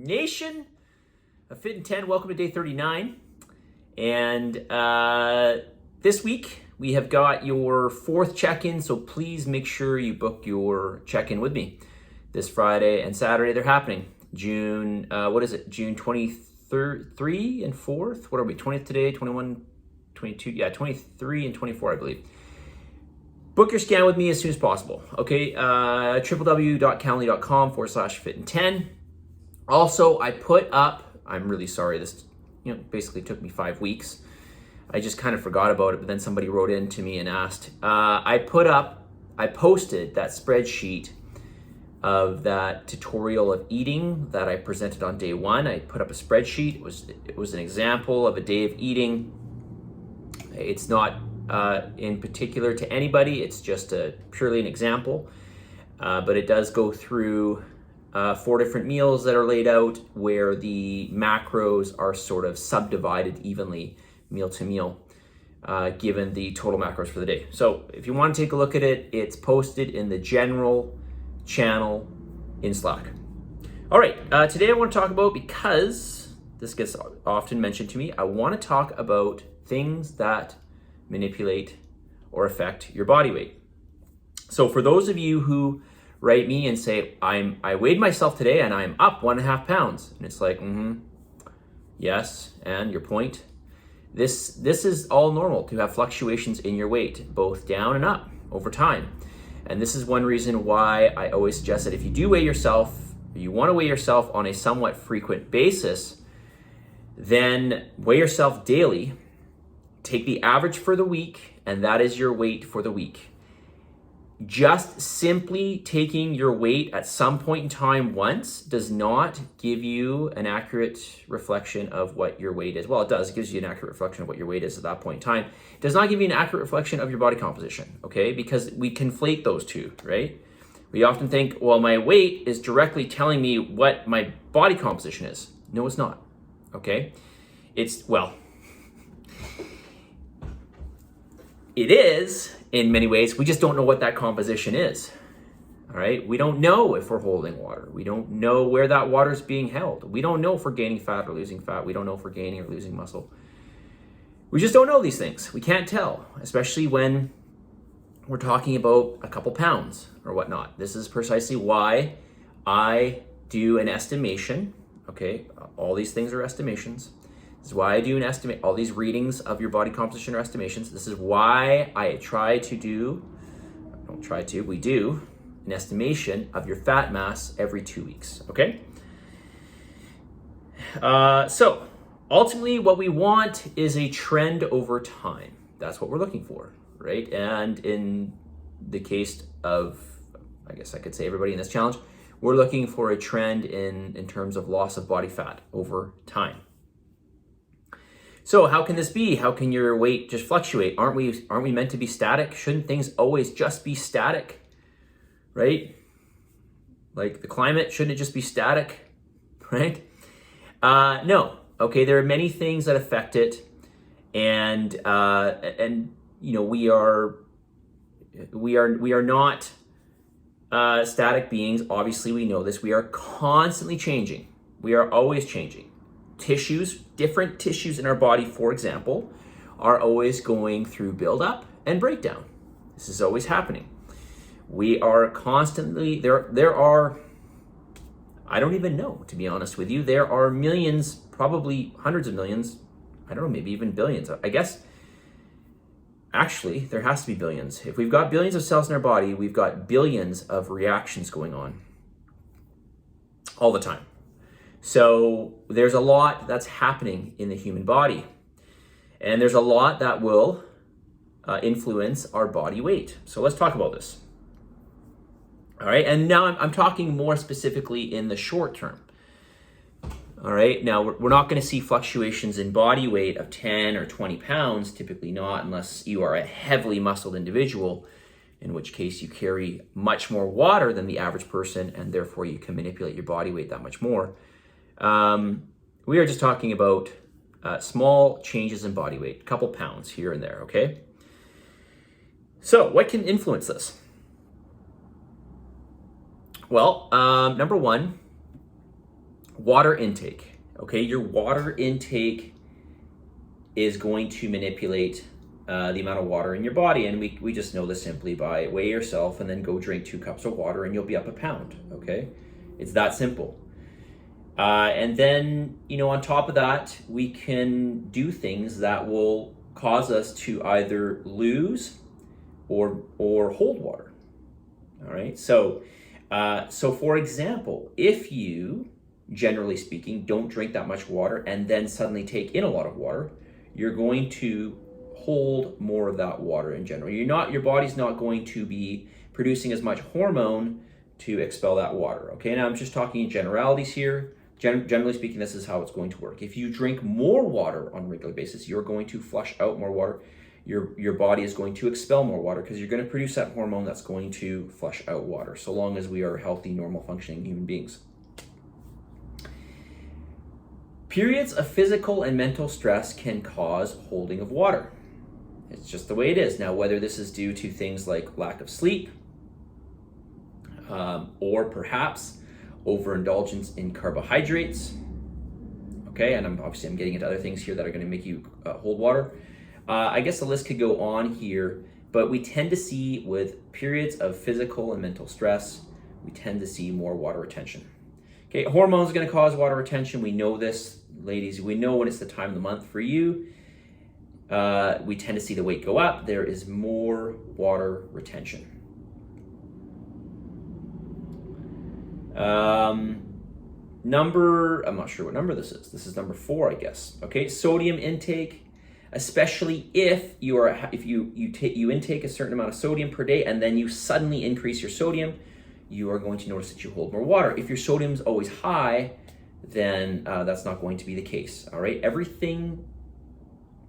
Nation of Fit in 10, welcome to day 39. And this week we have got your fourth check-in, so please make sure you book your check-in with me. This Friday and Saturday they're happening. June 23 and 4th? What are we, 20th today, 21, 22? Yeah, 23 and 24, I believe. Book your scan with me as soon as possible, okay? www.calendly.com/fit-in-10. Also, I put up, I'm really sorry, this basically took me 5 weeks. I just kind of forgot about it, but then somebody wrote in to me and asked. I posted that spreadsheet of that tutorial of eating that I presented on day 1. I put up a spreadsheet. It was an example of a day of eating. It's not in particular to anybody. It's just purely an example. But it does go through 4 different meals that are laid out where the macros are sort of subdivided evenly meal to meal, given the total macros for the day. So if you want to take a look at it, it's posted in the general channel in Slack. All right, today I want to talk about, because this gets often mentioned to me, I want to talk about things that manipulate or affect your body weight. So for those of you who write me and say, I weighed myself today and I'm up 1.5 pounds. And it's like, yes, and your point? This is all normal to have fluctuations in your weight, both down and up over time. And this is one reason why I always suggest that if you do weigh yourself, you want to weigh yourself on a somewhat frequent basis, then weigh yourself daily, take the average for the week, and that is your weight for the week. Just simply taking your weight at some point in time once does not give you an accurate reflection of what your weight is. Well, it does. It gives you an accurate reflection of what your weight is at that point in time. It does not give you an accurate reflection of your body composition, okay? Because we conflate those two, right? We often think, well, my weight is directly telling me what my body composition is. No, it's not, okay? It is in many ways. We just don't know what that composition is. All right. We don't know if we're holding water. We don't know where that water is being held. We don't know if we're gaining fat or losing fat. We don't know if we're gaining or losing muscle. We just don't know these things. We can't tell, especially when we're talking about a couple pounds or whatnot. This is precisely why I do an estimation. Okay. All these things are estimations. This is why I do an estimate. All these readings of your body composition are estimations. This is why we do an estimation of your fat mass every 2 weeks, okay? So ultimately what we want is a trend over time. That's what we're looking for, right? And in the case of, I guess I could say everybody in this challenge, we're looking for a trend in terms of loss of body fat over time. So how can this be? How can your weight just fluctuate? Aren't we meant to be static? Shouldn't things always just be static, right? Like the climate, shouldn't it just be static, right? No. Okay, there are many things that affect it, and we are not static beings. Obviously, we know this. We are constantly changing. We are always changing. Different tissues in our body, for example, are always going through buildup and breakdown. This is always happening. We are constantly, there are, I don't even know, to be honest with you, there are millions, probably hundreds of millions, I don't know, maybe even billions. I guess, actually, there has to be billions. If we've got billions of cells in our body, we've got billions of reactions going on all the time. So there's a lot that's happening in the human body, and there's a lot that will influence our body weight. So let's talk about this. All right, and now I'm talking more specifically in the short term. All right, now we're not going to see fluctuations in body weight of 10 or 20 pounds, typically not, unless you are a heavily muscled individual, in which case you carry much more water than the average person, and therefore you can manipulate your body weight that much more. We are just talking about small changes in body weight, a couple pounds here and there, okay? So what can influence this? Well, number one, Water intake. Okay, your water intake is going to manipulate the amount of water in your body, and we just know this simply by weigh yourself and then go drink 2 cups of water and you'll be up a pound. Okay, it's that simple. And then, on top of that, we can do things that will cause us to either lose or hold water. All right, so for example, if you, generally speaking, don't drink that much water and then suddenly take in a lot of water, you're going to hold more of that water in general. Your body's not going to be producing as much hormone to expel that water. Okay, now I'm just talking in generalities here. Generally speaking, this is how it's going to work. If you drink more water on a regular basis, you're going to flush out more water. Your body is going to expel more water because you're going to produce that hormone that's going to flush out water, so long as we are healthy, normal functioning human beings. Periods of physical and mental stress can cause holding of water. It's just the way it is. Now, whether this is due to things like lack of sleep, or perhaps overindulgence in carbohydrates, okay, and I'm getting into other things here that are going to make you hold water. I guess the list could go on here, but we tend to see with periods of physical and mental stress, we tend to see more water retention. Okay, hormones are going to cause water retention. We know this, ladies. We know when it's the time of the month for you. We tend to see the weight go up. There is more water retention. I'm not sure what number this is. This is number 4, I guess. Okay, sodium intake, especially if you intake a certain amount of sodium per day and then you suddenly increase your sodium, you are going to notice that you hold more water. If your sodium's always high, then that's not going to be the case. All right, everything.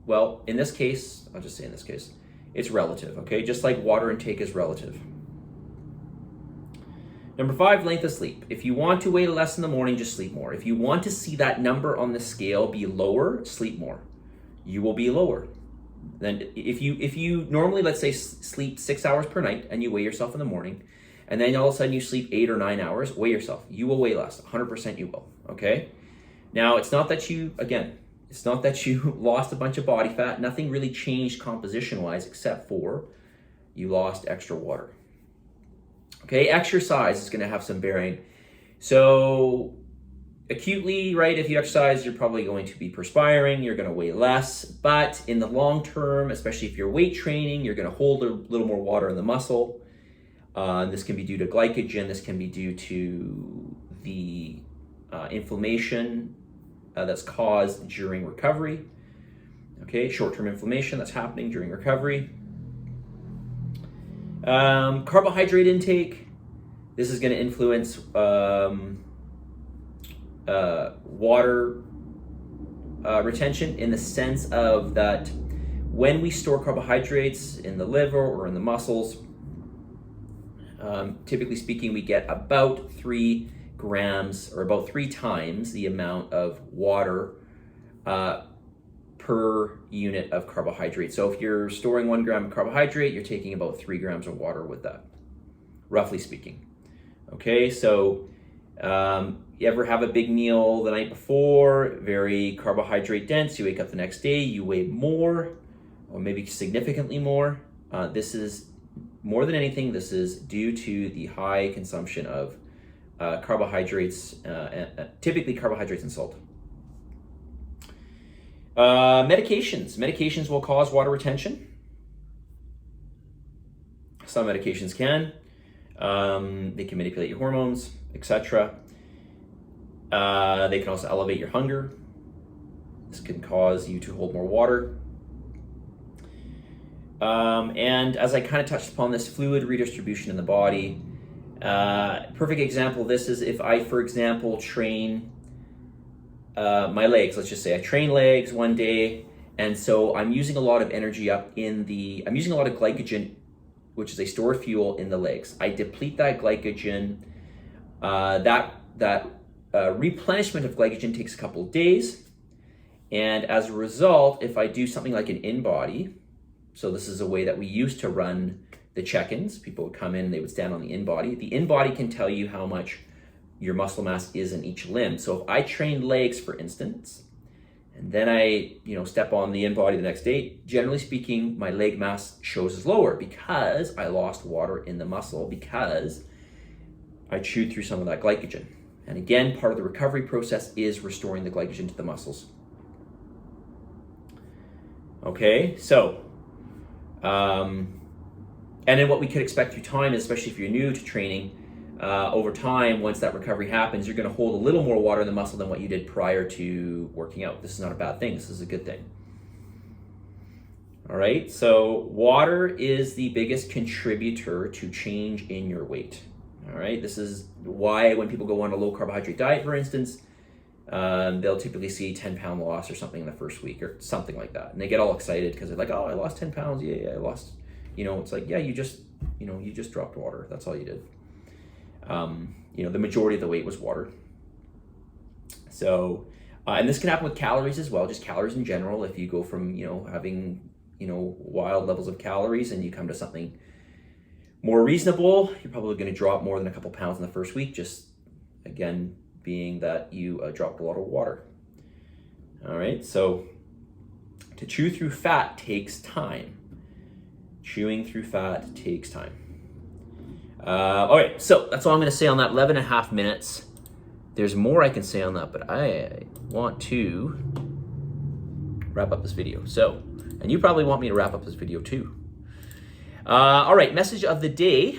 Well, in this case, I'll just say in this case, it's relative. Okay, just like water intake is relative. Number 5, length of sleep. If you want to weigh less in the morning, just sleep more. If you want to see that number on the scale be lower, sleep more. You will be lower. Then if you normally, let's say, sleep 6 hours per night and you weigh yourself in the morning, and then all of a sudden you sleep 8 or 9 hours, weigh yourself. You will weigh less. 100% you will. Okay? Now, it's not that you lost a bunch of body fat. Nothing really changed composition-wise except for you lost extra water. Okay, exercise is going to have some bearing. So acutely, right, if you exercise, you're probably going to be perspiring, you're going to weigh less, but in the long term, especially if you're weight training, you're going to hold a little more water in the muscle. This can be due to glycogen, this can be due to the inflammation that's caused during recovery. Okay, short-term inflammation that's happening during recovery. Carbohydrate intake. This is going to influence water retention in the sense of that when we store carbohydrates in the liver or in the muscles, typically speaking, we get about 3 grams or about 3 times the amount of water per unit of carbohydrate. So if you're storing 1 gram of carbohydrate, you're taking about 3 grams of water with that, roughly speaking. Okay, so you ever have a big meal the night before, very carbohydrate dense, you wake up the next day, you weigh more, or maybe significantly more. This is, more than anything, this is due to the high consumption of carbohydrates, typically carbohydrates and salt. Medications will cause water retention. Some medications can. They can manipulate your hormones, etc. They can also elevate your hunger. This can cause you to hold more water. And as I kind of touched upon this, fluid redistribution in the body. Perfect example of this is if I, for example, train my legs. Let's just say I train legs one day, and so I'm using a lot of energy I'm using a lot of glycogen, which is a stored fuel in the legs. I deplete that glycogen. That replenishment of glycogen takes a couple of days, and as a result, if I do something like an in-body, so this is a way that we used to run the check-ins. People would come in, they would stand on the in-body. The in-body can tell you how much your muscle mass is in each limb. So if I train legs, for instance, and then I, step on the in-body the next day, generally speaking, my leg mass shows as lower because I lost water in the muscle, because I chewed through some of that glycogen. And again, part of the recovery process is restoring the glycogen to the muscles. Okay, so, and then what we could expect through time, especially if you're new to training, over time, once that recovery happens, you're going to hold a little more water in the muscle than what you did prior to working out. This is not a bad thing. This is a good thing. All right, so water is the biggest contributor to change in your weight. All right, this is why when people go on a low carbohydrate diet, for instance, they'll typically see 10-pound loss or something in the first week or something like that. And they get all excited because they're like, oh, I lost 10 pounds. Yeah, I lost, it's like, yeah, you just dropped water. That's all you did. The majority of the weight was water. So, and this can happen with calories as well, just calories in general. If you go from, having, wild levels of calories and you come to something more reasonable, you're probably going to drop more than a couple pounds in the first week, just again, being that you dropped a lot of water. All right, so to chew through fat takes time. Chewing through fat takes time. All right, so that's all I'm going to say on that 11 and a half minutes. There's more I can say on that, but I want to wrap up this video. So, and you probably want me to wrap up this video too. All right, message of the day.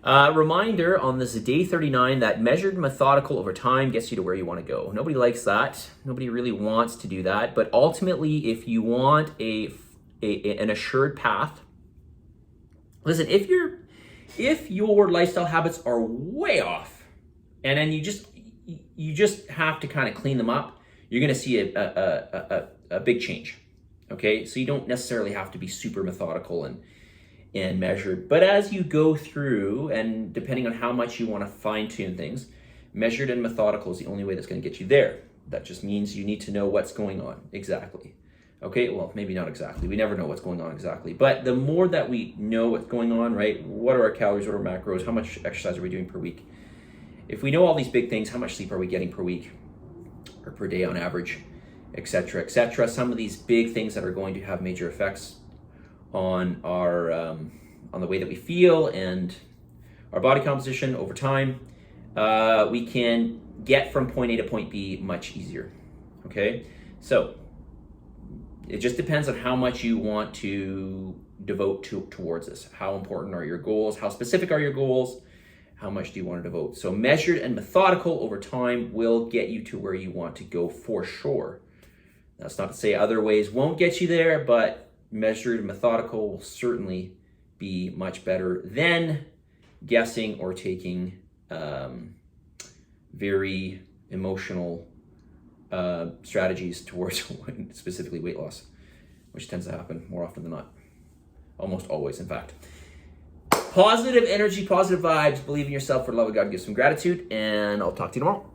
Reminder on this day 39 that measured and methodical over time gets you to where you want to go. Nobody likes that. Nobody really wants to do that. But ultimately, if you want an assured path, listen, if your lifestyle habits are way off, and then you just have to kind of clean them up, you're going to see a big change. Okay, so you don't necessarily have to be super methodical and measured, but as you go through, and depending on how much you want to fine-tune things, measured and methodical is the only way that's going to get you there. That just means you need to know what's going on exactly. Okay, well, maybe not exactly. We never know what's going on exactly. But the more that we know what's going on, right? What are our calories? What are our macros? How much exercise are we doing per week? If we know all these big things, how much sleep are we getting per week or per day on average, et cetera, et cetera. Some of these big things that are going to have major effects on our on the way that we feel and our body composition over time, we can get from point A to point B much easier. Okay, so it just depends on how much you want to devote towards this. How important are your goals? How specific are your goals? How much do you want to devote? So measured and methodical over time will get you to where you want to go for sure. That's not to say other ways won't get you there, but measured and methodical will certainly be much better than guessing or taking very emotional strategies towards specifically weight loss, which tends to happen more often than not. Almost always, in fact. Positive energy, positive vibes, believe in yourself, for the love of God, give some gratitude, and I'll talk to you tomorrow.